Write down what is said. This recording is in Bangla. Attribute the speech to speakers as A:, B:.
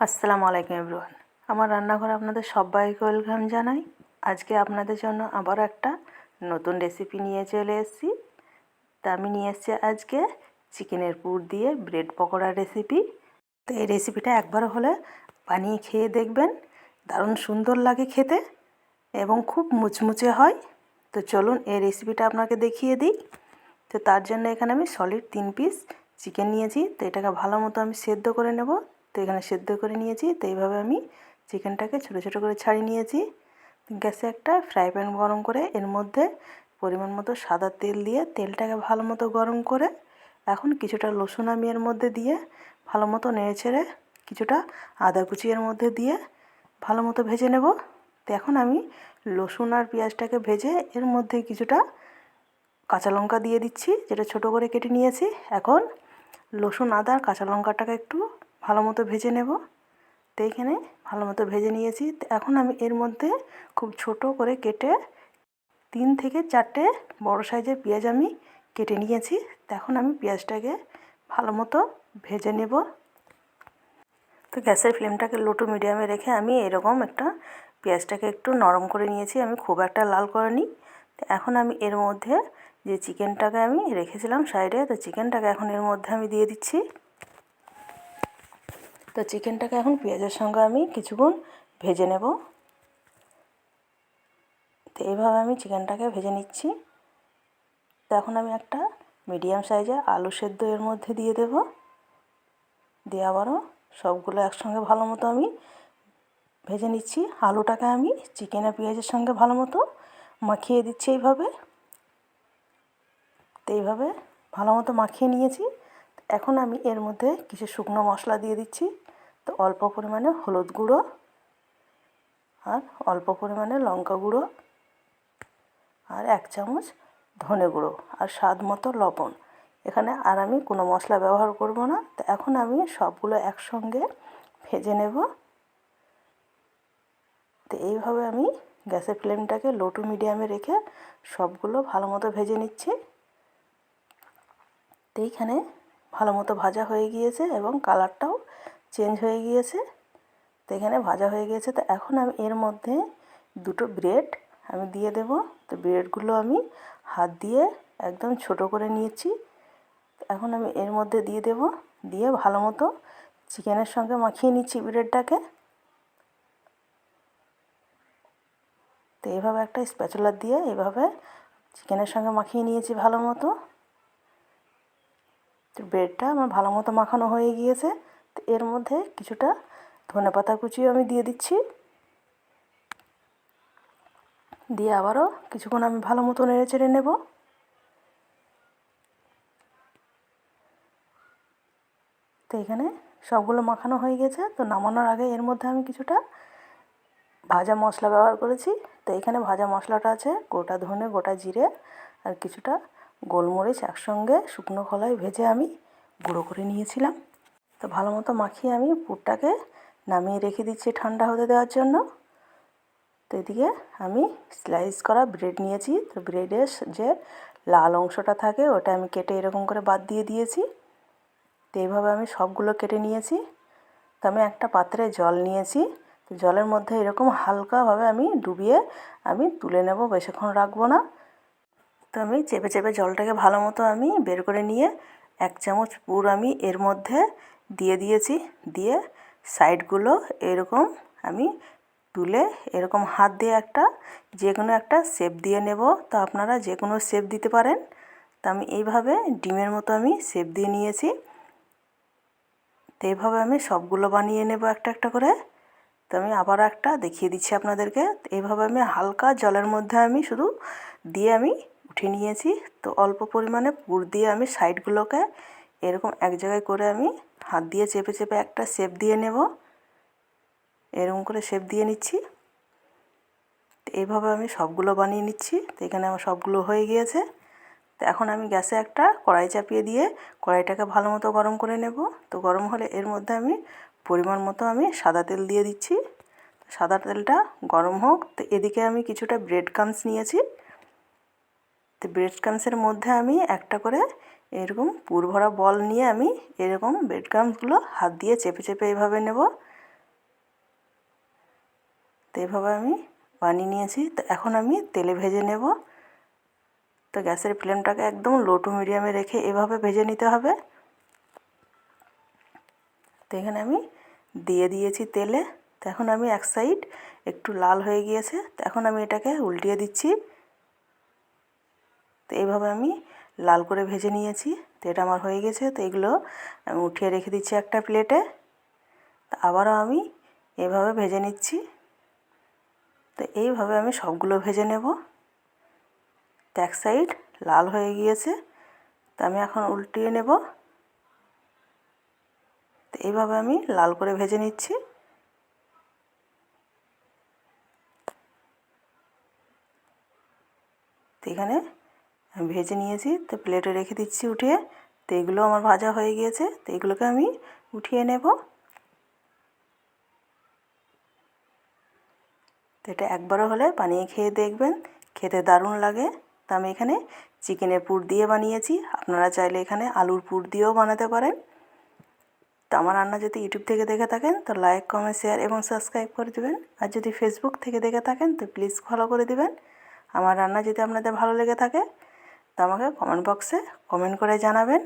A: আসসালামু আলাইকুম এভরিওয়ান। আমার রান্নাঘরে আপনাদের সবাইকে ওয়েলকাম জানাই। আজকে আপনাদের জন্য আবার একটা নতুন রেসিপি নিয়ে চলে এসেছি। তা আমি নিয়ে এসেছি আজকে চিকেনের পুর দিয়ে ব্রেড পকোড়ার রেসিপি। তো এই রেসিপিটা একবার হলে বানিয়ে খেয়ে দেখবেন, দারুণ সুন্দর লাগে খেতে এবং খুব মুচমুচে হয়। তো চলুন এই রেসিপিটা আপনাকে দেখিয়ে দিই। তো তার জন্য এখানে আমি সলিড 3 পিস চিকেন নিয়েছি। তো এটাকে ভালো মতো আমি সেদ্ধ করে নেব। তো এখানে সেদ্ধ করে নিয়েছি। তো এইভাবে আমি চিকেনটাকে ছোটো ছোটো করে ছাড়িয়ে নিয়েছি। গ্যাসে একটা ফ্রাই প্যান গরম করে এর মধ্যে পরিমাণ মতো সাদা তেল দিয়ে তেলটাকে ভালো মতো গরম করে এখন কিছুটা রসুন আমি এর মধ্যে দিয়ে ভালো মতো নেড়ে ছেড়ে কিছুটা আদা কুচি এর মধ্যে দিয়ে ভালো মতো ভেজে নেব। তো এখন আমি রসুন আর পেঁয়াজটাকে ভেজে এর মধ্যে কিছুটা কাঁচা লঙ্কা দিয়ে দিচ্ছি, যেটা ছোটো করে কেটে নিয়েছি। এখন রসুন আদা আর কাঁচা লঙ্কাটাকে একটু ভালো মতো ভেজে নেব। তো এইখানে ভালো মতো ভেজে নিয়েছি। তো এখন আমি এর মধ্যে খুব ছোট করে কেটে 3 থেকে 4টে বড় সাইজের পেঁয়াজ আমি কেটে নিয়েছি। তো এখন আমি পেঁয়াজটাকে ভালো মতো ভেজে নেব। তো গ্যাসের ফ্লেমটাকে লো টু মিডিয়ামে রেখে আমি এরকম একটা পেঁয়াজটাকে একটু নরম করে নিয়েছি, আমি খুব একটা লাল করিনি। তো এখন আমি এর মধ্যে যে চিকেনটাকে আমি রেখেছিলাম সাইডে, তো চিকেনটাকে এখন এর মধ্যে আমি দিয়ে দিচ্ছি। তো চিকেনটাকে এখন পেঁয়াজের সঙ্গে আমি কিছুক্ষণ ভেজে নেব। তো এইভাবে আমি চিকেনটাকে ভেজে নিচ্ছি। তো এখন আমি একটা মিডিয়াম সাইজের আলু সেদ্ধ এর মধ্যে দিয়ে দেব, দিয়ে আবারও সবগুলো একসঙ্গে ভালো মতো আমি ভেজে নিচ্ছি। আলুটাকে আমি চিকেন আর পেঁয়াজের সঙ্গে ভালো মতো মাখিয়ে দিচ্ছি এইভাবে। তো এইভাবে ভালো মতো মাখিয়ে নিয়েছি। এখন আমি এর মধ্যে কিছু শুকনো মশলা দিয়ে দিচ্ছি। তো অল্প পরিমাণে হলুদ গুঁড়ো আর অল্প পরিমাণে লঙ্কা গুঁড়ো আর 1 চামচ ধনে গুঁড়ো আর স্বাদ মতো লবণ। এখানে আর আমি কোনো মশলা ব্যবহার করব না। তো এখন আমি সবগুলো একসঙ্গে ভেজে নেব। তো এইভাবে আমি গ্যাসের ফ্লেমটাকে লো টু মিডিয়ামে রেখে সবগুলো ভালো মতো ভেজে নিচ্ছি। তো এইখানে ভালো মতো ভাজা হয়ে গিয়েছে এবং কালারটাও চেঞ্জ হয়ে গিয়েছে। তো এখানে ভাজা হয়ে গিয়েছে। তো এখন আমি এর মধ্যে 2টো ব্রেড আমি দিয়ে দেব। তো ব্রেডগুলো আমি হাত দিয়ে একদম ছোটো করে নিয়েছি। এখন আমি এর মধ্যে দিয়ে দেব, দিয়ে ভালো মতো চিকেনের সঙ্গে মাখিয়ে নিচ্ছি ব্রেডটাকে। তো এইভাবে একটা স্প্যাচুলা দিয়ে এইভাবে চিকেনের সঙ্গে মাখিয়ে নিয়েছি ভালো মতো। তো ব্রেডটা আমার ভালো মতো মাখানো হয়ে গিয়েছে। তো এর মধ্যে কিছুটা ধনেপাতা কুচিও আমি দিয়ে দিচ্ছি, দিয়ে আবারও কিছুক্ষণ আমি ভালো মতো নেড়ে চেড়ে নেব। তো এখানে সবগুলো মাখানো হয়ে গেছে। তো নামানোর আগে এর মধ্যে আমি কিছুটা ভাজা মশলা ব্যবহার করেছি। তো এখানে ভাজা মশলাটা আছে গোটা ধনে, গোটা জিরে আর কিছুটা গোলমরিচ একসঙ্গে শুকনো খোলায় ভেজে আমি গুঁড়ো করে নিয়েছিলাম। তো ভালো মতো মাখিয়ে আমি পুরটাকে নামিয়ে রেখে দিচ্ছি ঠান্ডা হতে দেওয়ার জন্য। তো এদিকে আমি স্লাইস করা ব্রেড নিয়েছি। তো ব্রেডের যে লাল অংশটা থাকে ওটা আমি কেটে এরকম করে বাদ দিয়ে দিয়েছি। তো এইভাবে আমি সবগুলো কেটে নিয়েছি। তো আমি একটা পাত্রে জল নিয়েছি। তো জলের মধ্যে এরকম হালকাভাবে আমি ডুবিয়ে আমি তুলে নেব, বেশিক্ষণ রাখবো না। তো আমি চেপে চেপে জলটাকে ভালো মতো আমি বের করে নিয়ে 1 চামচ পুর আমি এর মধ্যে দিয়ে দিয়েছি। দিয়ে সাইডগুলো এরকম আমি তুলে এরকম হাত দিয়ে একটা যে কোনো একটা শেপ দিয়ে নেব। তো আপনারা যে কোনো শেপ দিতে পারেন। তো আমি এইভাবে ডিমের মতো আমি শেপ দিয়ে নিয়েছি। তো এইভাবে আমি সবগুলো বানিয়ে নেব একটা একটা করে। তো আমি আবার একটা দেখিয়ে দিচ্ছি আপনাদেরকে। এইভাবে আমি হালকা জলের মধ্যে আমি শুধু দিয়ে আমি উঠিয়ে নিয়েছি। তো অল্প পরিমাণে পুর দিয়ে আমি সাইডগুলোকে এরকম এক জায়গায় করে আমি হাত দিয়ে চেপে চেপে একটা শেপ দিয়ে নেব। এরকম করে শেপ দিয়ে নিচ্ছি। তো এইভাবে আমি সবগুলো বানিয়ে নিচ্ছি। তো এখানে আমার সবগুলো হয়ে গিয়েছে। তো এখন আমি গ্যাসে একটা কড়াই চাপিয়ে দিয়ে কড়াইটাকে ভালো মতো গরম করে নেব। তো গরম হলে এর মধ্যে আমি পরিমাণ মতো আমি সাদা তেল দিয়ে দিচ্ছি। সাদা তেলটা গরম হোক। তো এদিকে আমি কিছুটা ব্রেড ক্রাম্বস নিয়েছি। তো ব্রেড ক্রাম্বসের মধ্যে আমি একটা করে এরকম পুর ভরা বল নিয়ে আমি এরকম ব্রেড ক্রাম্বসগুলো হাত দিয়ে চেপে চেপে এইভাবে নেব। তো এইভাবে আমি বানিয়ে নিয়েছি। তো এখন আমি তেলে ভেজে নেব। তো গ্যাসের ফ্লেমটাকে একদম লো টু মিডিয়ামে রেখে এভাবে ভেজে নিতে হবে। তো এখানে আমি দিয়ে দিয়েছি তেলে। তো এখন আমি এক সাইড একটু লাল হয়ে গিয়েছে, তো এখন আমি এটাকে উল্টিয়ে দিচ্ছি। তো এইভাবে আমি লাল করে ভেজে নিয়েছি। তো এটা আমার হয়ে গেছে। তো এগুলো আমি উঠিয়ে রেখে দিচ্ছি একটা প্লেটে। তো আবারও আমি এভাবে ভেজে নিচ্ছি। তো এইভাবে আমি সবগুলো ভেজে নেব। তো এক সাইড লাল হয়ে গিয়েছে, তো আমি এখন উল্টিয়ে নেব। তো এইভাবে আমি লাল করে ভেজে নিচ্ছি। তো এখানে আমি ভেজে নিয়েছি, তো প্লেটে রেখে দিচ্ছি উঠিয়ে। তো এগুলো আমার ভাজা হয়ে গিয়েছে। তো এগুলোকে আমি উঠিয়ে নেব। তো এটা একবারও হলে বানিয়ে খেয়ে দেখবেন, খেতে দারুণ লাগে। তো আমি এখানে চিকেনের পুর দিয়ে বানিয়েছি, আপনারা চাইলে এখানে আলুর পুর দিয়েও বানাতে পারেন। তো আমার রান্না যদি ইউটিউব থেকে দেখে থাকেন তো লাইক, কমেন্ট, শেয়ার এবং সাবস্ক্রাইব করে দেবেন। আর যদি ফেসবুক থেকে দেখে থাকেন তো প্লিজ ফলো করে দেবেন। আমার রান্না যদি আপনাদের ভালো লেগে থাকে তো আমাকে কমেন্ট বক্সে কমেন্ট করে জানাবেন।